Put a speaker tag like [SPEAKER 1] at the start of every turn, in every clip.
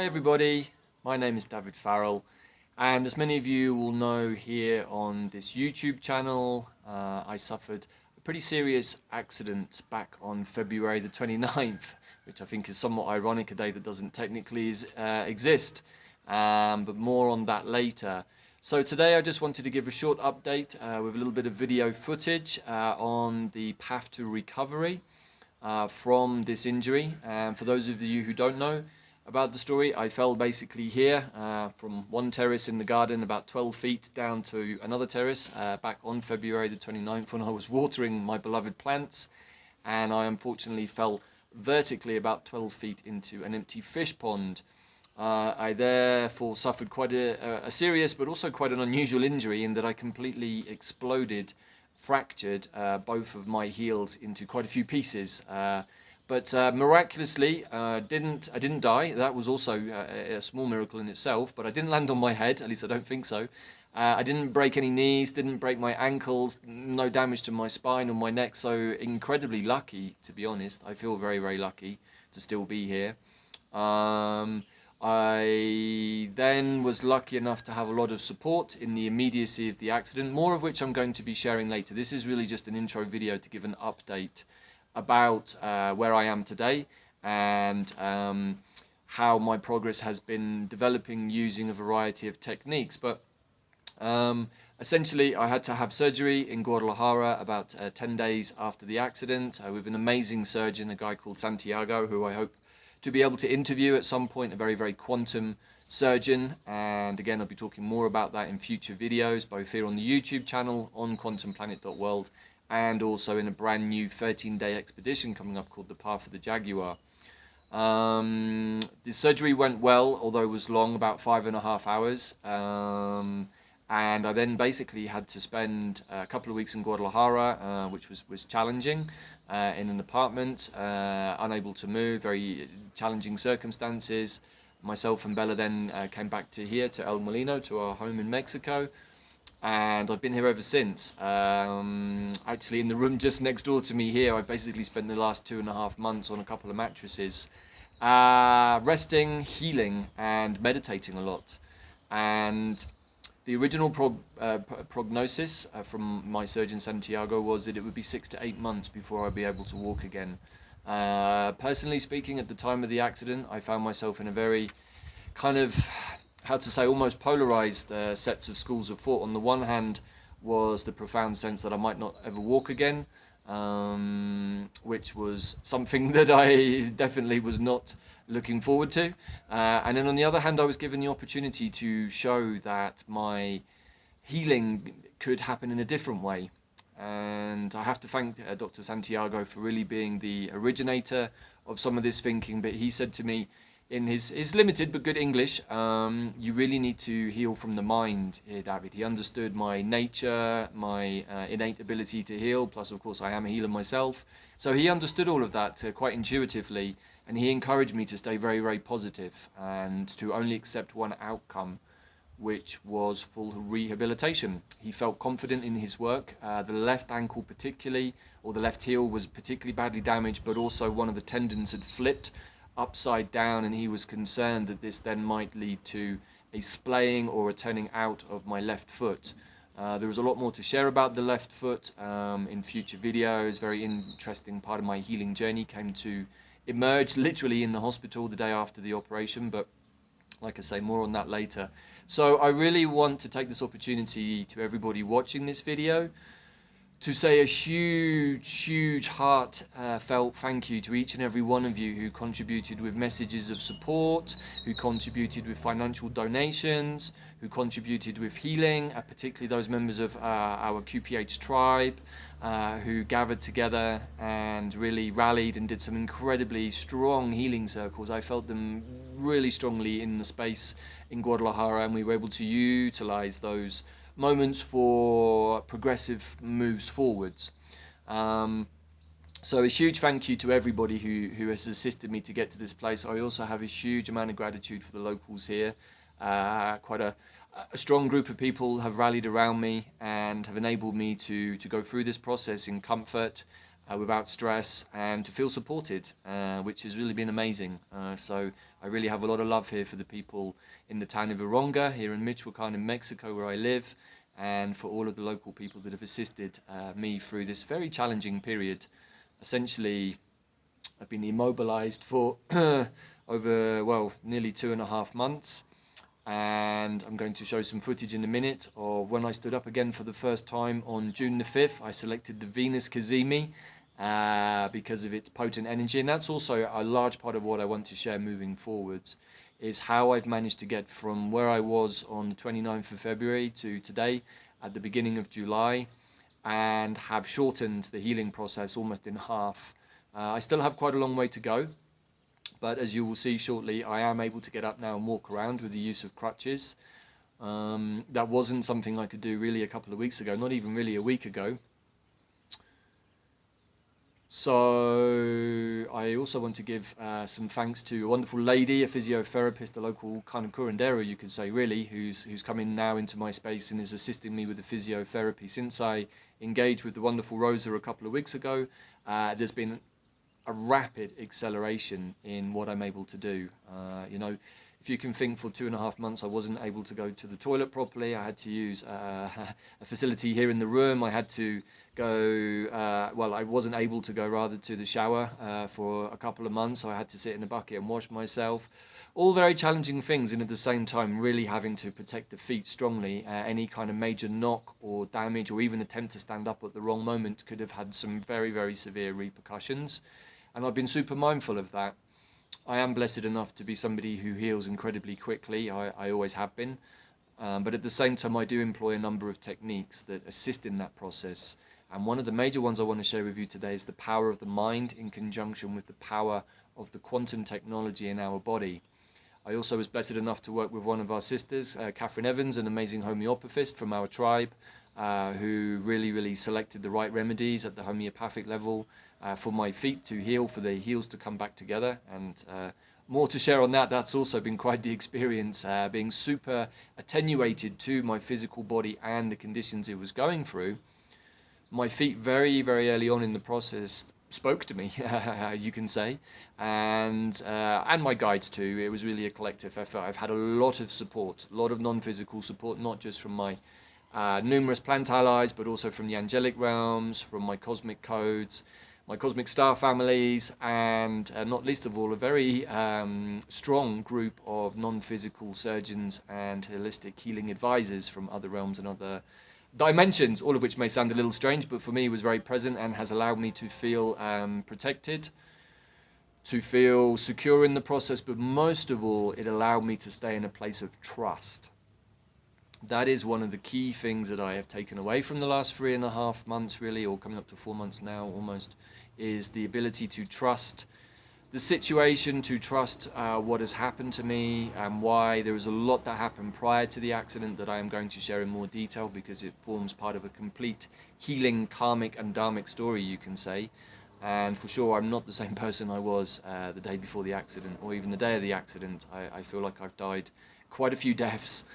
[SPEAKER 1] Hi everybody, my name is David Farrell, and as many of you will know here on this YouTube channel, I suffered a pretty serious accident back on February the 29th, which I think is somewhat ironic, a day that doesn't technically exist, but more on that later. So today I just wanted to give a short update with a little bit of video footage on the path to recovery from this injury. And for those of you who don't know about the story, I fell basically here from one terrace in the garden about 12 feet down to another terrace back on February the 29th when I was watering my beloved plants, and I unfortunately fell vertically about 12 feet into an empty fish pond. I therefore suffered quite a serious but also quite an unusual injury in that I completely fractured both of my heels into quite a few pieces. But miraculously, I didn't die. That was also a small miracle in itself, but I didn't land on my head, at least I don't think so. I didn't break any knees, didn't break my ankles, no damage to my spine or my neck, so incredibly lucky, to be honest. I feel very, very lucky to still be here. I then was lucky enough to have a lot of support in the immediacy of the accident, more of which I'm going to be sharing later. This is really just an intro video to give an update about where I am today and how my progress has been developing using a variety of techniques. But essentially, I had to have surgery in Guadalajara about 10 days after the accident with an amazing surgeon, a guy called Santiago, who I hope to be able to interview at some point, a very, very quantum surgeon. And again, I'll be talking more about that in future videos, both here on the YouTube channel, on quantumplanet.world, and also in a brand new 13-day expedition coming up called the Path of the Jaguar. The surgery went well, although it was long, about 5.5 hours. And I then basically had to spend a couple of weeks in Guadalajara, which was challenging, in an apartment, unable to move, very challenging circumstances. Myself and Bella then came back to here, to El Molino, to our home in Mexico. And I've been here ever since. Actually, in the room just next door to me here, I've basically spent the last 2.5 months on a couple of mattresses, resting, healing, and meditating a lot. And the original prognosis from my surgeon Santiago was that it would be 6 to 8 months before I'd be able to walk again. Personally speaking, at the time of the accident, I found myself in a very kind of, how to say, almost polarized sets of schools of thought. On the one hand was the profound sense that I might not ever walk again, which was something that I definitely was not looking forward to. And then on the other hand, I was given the opportunity to show that my healing could happen in a different way. And I have to thank Dr. Santiago for really being the originator of some of this thinking. But he said to me, in his limited but good English, you really need to heal from the mind here, David. He understood my nature, my innate ability to heal, plus of course I am a healer myself. So he understood all of that quite intuitively, and he encouraged me to stay very, very positive and to only accept one outcome, which was full rehabilitation. He felt confident in his work. The left ankle particularly, or the left heel, was particularly badly damaged, but also one of the tendons had flipped upside down, and he was concerned that this then might lead to a splaying or a turning out of my left foot. There was a lot more to share about the left foot in future videos. Very interesting part of my healing journey came to emerge literally in the hospital the day after the operation, but like I say, more on that later. So I really want to take this opportunity to everybody watching this video to say a huge heartfelt thank you to each and every one of you who contributed with messages of support, who contributed with financial donations, who contributed with healing, particularly those members of our QPH tribe who gathered together and really rallied and did some incredibly strong healing circles. I felt them really strongly in the space in Guadalajara, and we were able to utilize those moments for progressive moves forwards. So a huge thank you to everybody who has assisted me to get to this place. I also have a huge amount of gratitude for the locals here. Quite a strong group of people have rallied around me and have enabled me to go through this process in comfort without stress, and to feel supported, which has really been amazing. So I really have a lot of love here for the people in the town of Ironga, here in Michoacan in Mexico, where I live, and for all of the local people that have assisted me through this very challenging period. Essentially, I've been immobilized for over, well, nearly 2.5 months. And I'm going to show some footage in a minute of when I stood up again for the first time on June the 5th. I selected the Venus Kazemi because of its potent energy. And that's also a large part of what I want to share moving forwards, is how I've managed to get from where I was on the 29th of February to today at the beginning of July, and have shortened the healing process almost in half. I still have quite a long way to go, but as you will see shortly, I am able to get up now and walk around with the use of crutches. That wasn't something I could do really a couple of weeks ago, not even really a week ago. So I also want to give some thanks to a wonderful lady, a physiotherapist, a local kind of curandero, you could say, really, who's come in now into my space and is assisting me with the physiotherapy. Since I engaged with the wonderful Rosa a couple of weeks ago, there's been a rapid acceleration in what I'm able to do. You know, if you can think, for 2.5 months I wasn't able to go to the toilet properly. I had to use a facility here in the room. I had to go, well, I wasn't able to go rather to the shower for a couple of months. So I had to sit in a bucket and wash myself. All very challenging things, and at the same time really having to protect the feet strongly. Any kind of major knock or damage or even attempt to stand up at the wrong moment could have had some very, very severe repercussions. And I've been super mindful of that. I am blessed enough to be somebody who heals incredibly quickly. I always have been. But at the same time, I do employ a number of techniques that assist in that process. And one of the major ones I want to share with you today is the power of the mind in conjunction with the power of the quantum technology in our body. I also was blessed enough to work with one of our sisters, Catherine Evans, an amazing homeopathist from our tribe, who really selected the right remedies at the homeopathic level for my feet to heal, for the heels to come back together. And more to share on that. That's also been quite the experience, being super attenuated to my physical body and the conditions it was going through. My feet very early on in the process spoke to me, you can say, and my guides too. It was really a collective effort. I've had a lot of support, a lot of non-physical support, not just from my numerous plant allies, but also from the angelic realms, from my cosmic codes, my cosmic star families, and not least of all, a very strong group of non-physical surgeons and holistic healing advisors from other realms and other dimensions, all of which may sound a little strange, but for me was very present and has allowed me to feel protected, to feel secure in the process, but most of all, it allowed me to stay in a place of trust. That is one of the key things that I have taken away from the last 3.5 months, really, or coming up to 4 months now almost, is the ability to trust the situation, to trust what has happened to me and why. There is a lot that happened prior to the accident that I am going to share in more detail, because it forms part of a complete healing, karmic and dharmic story, you can say. And for sure, I'm not the same person I was the day before the accident, or even the day of the accident. I feel like I've died quite a few deaths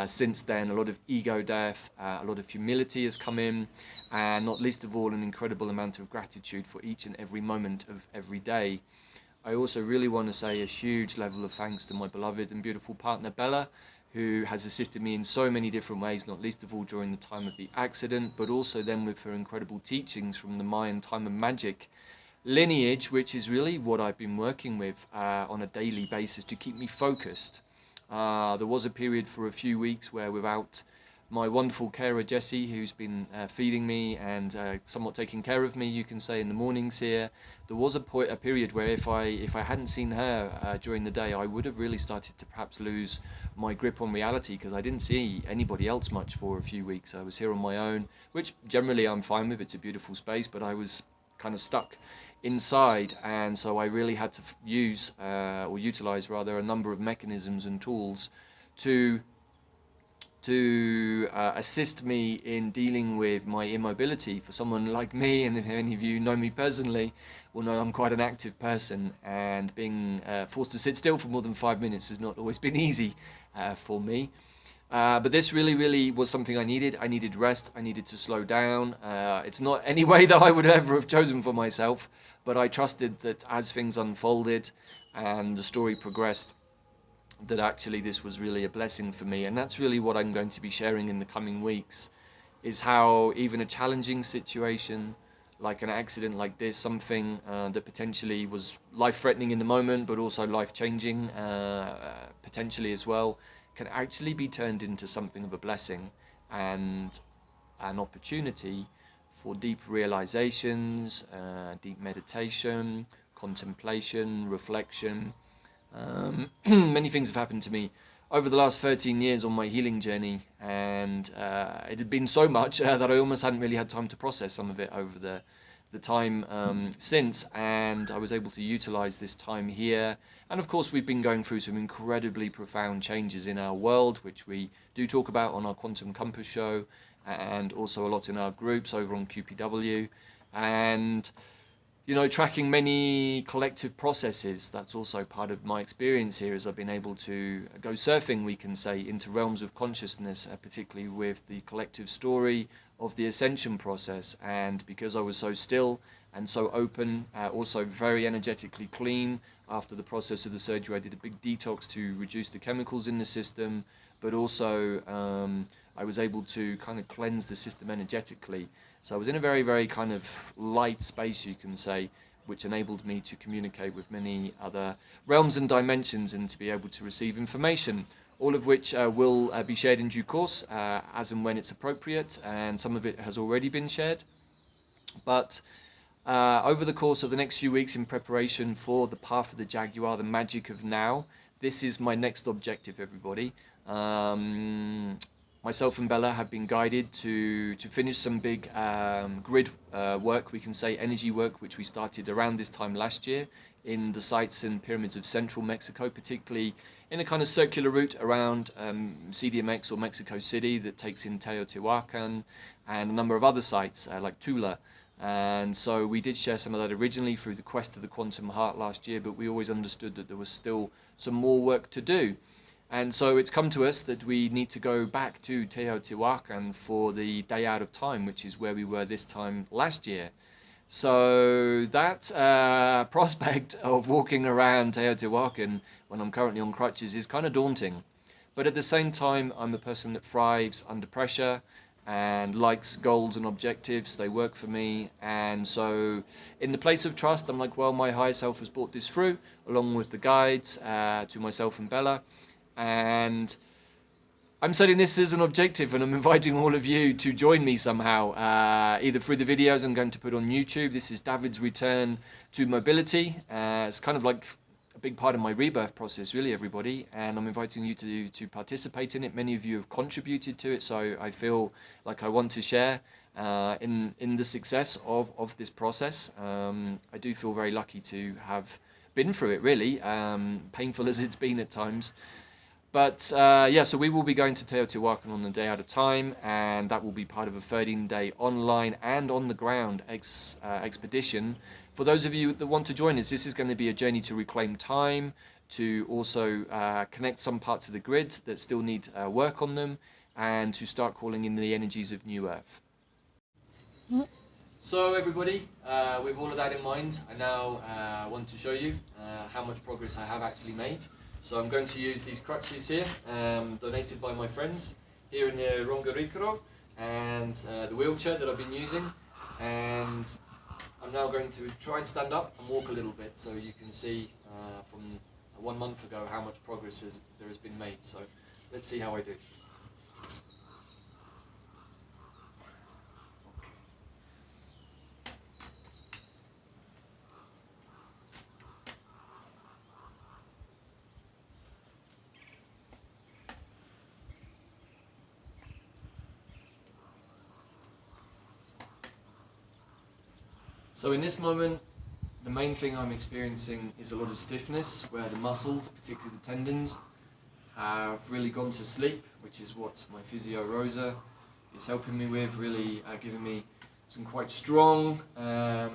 [SPEAKER 1] since then. A lot of ego death, a lot of humility has come in, and not least of all, an incredible amount of gratitude for each and every moment of every day. I also really want to say a huge level of thanks to my beloved and beautiful partner Bella, who has assisted me in so many different ways, not least of all during the time of the accident, but also then with her incredible teachings from the Mayan time of magic lineage, which is really what I've been working with on a daily basis to keep me focused. There was a period for a few weeks where, without my wonderful carer Jessie, who's been feeding me and somewhat taking care of me, you can say, in the mornings here, there was a period where if I hadn't seen her during the day, I would have really started to perhaps lose my grip on reality, because I didn't see anybody else much for a few weeks. I was here on my own, which generally I'm fine with. It's a beautiful space, but I was kind of stuck inside, and so I really had to use or utilize rather a number of mechanisms and tools to assist me in dealing with my immobility. For someone like me, and if any of you know me personally, will know I'm quite an active person, and being forced to sit still for more than 5 minutes has not always been easy for me. But this really was something I needed. I needed rest. I needed to slow down. It's not any way that I would ever have chosen for myself, but I trusted that as things unfolded and the story progressed, that actually this was really a blessing for me. And that's really what I'm going to be sharing in the coming weeks, is how even a challenging situation like an accident like this, something that potentially was life-threatening in the moment but also life-changing potentially as well, can actually be turned into something of a blessing and an opportunity for deep realizations, deep meditation, contemplation, reflection. Many things have happened to me over the last 13 years on my healing journey, and it had been so much that I almost hadn't really had time to process some of it over the time since, and I was able to utilize this time here. And of course, we've been going through some incredibly profound changes in our world, which we do talk about on our Quantum Compass show, and also a lot in our groups over on QPW. And you know, tracking many collective processes, that's also part of my experience here, as I've been able to go surfing, we can say, into realms of consciousness, particularly with the collective story of the ascension process. And because I was so still and so open, also very energetically clean after the process of the surgery, I did a big detox to reduce the chemicals in the system, but also I was able to kind of cleanse the system energetically. So I was in a very kind of light space, you can say, which enabled me to communicate with many other realms and dimensions and to be able to receive information, all of which will be shared in due course as and when it's appropriate, and some of it has already been shared. But over the course of the next few weeks in preparation for the Path of the Jaguar, the Magic of Now, this is my next objective, everybody. Myself and Bella have been guided to finish some big grid work, we can say energy work, which we started around this time last year in the sites and pyramids of central Mexico, particularly in a kind of circular route around CDMX or Mexico City that takes in Teotihuacan and a number of other sites like Tula. And so we did share some of that originally through the Quest of the Quantum Heart last year, but we always understood that there was still some more work to do. And so it's come to us that we need to go back to Teotihuacan for the Day Out of Time, which is where we were this time last year. So that prospect of walking around Teotihuacan when I'm currently on crutches is kind of daunting. But at the same time, I'm a person that thrives under pressure and likes goals and objectives. They work for me. And so in the place of trust, I'm like, well, my higher self has brought this through, along with the guides to myself and Bella. And I'm setting this as an objective, and I'm inviting all of you to join me somehow, either through the videos I'm going to put on YouTube. This is Davyd's return to mobility. It's kind of like a big part of my rebirth process, really, everybody. And I'm inviting you to participate in it. Many of you have contributed to it, so I feel like I want to share in the success of this process. I do feel very lucky to have been through it, really, painful as it's been at times. But yeah, so we will be going to Teotihuacan on the Day Out of Time, and that will be part of a 13-day online and on-the-ground expedition. For those of you that want to join us, this is going to be a journey to reclaim time, to also connect some parts of the grid that still need work on them, and to start calling in the energies of New Earth. So everybody, with all of that in mind, I now want to show you how much progress I have actually made. So I'm going to use these crutches here, donated by my friends here in Rongaricaro, and the wheelchair that I've been using. And I'm now going to try and stand up and walk a little bit, so you can see from 1 month ago how much progress there has been made. So let's see how I do. So in this moment, the main thing I'm experiencing is a lot of stiffness, where the muscles, particularly the tendons, have really gone to sleep, which is what my physio Rosa is helping me with, really giving me some quite strong, how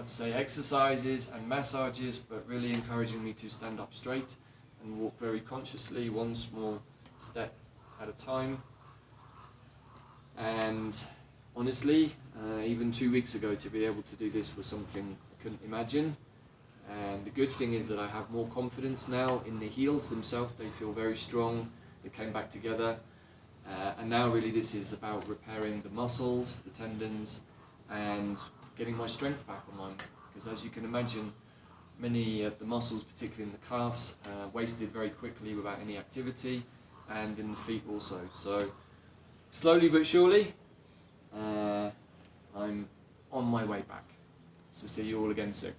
[SPEAKER 1] to say, exercises and massages, but really encouraging me to stand up straight and walk very consciously, one small step at a time. And honestly, even 2 weeks ago, to be able to do this was something I couldn't imagine. And the good thing is that I have more confidence now in the heels themselves. They feel very strong. They came back together. And now really this is about repairing the muscles, the tendons, and getting my strength back online. Because as you can imagine, many of the muscles, particularly in the calves, wasted very quickly without any activity, and in the feet also. So slowly but surely, I'm on my way back. So see you all again soon.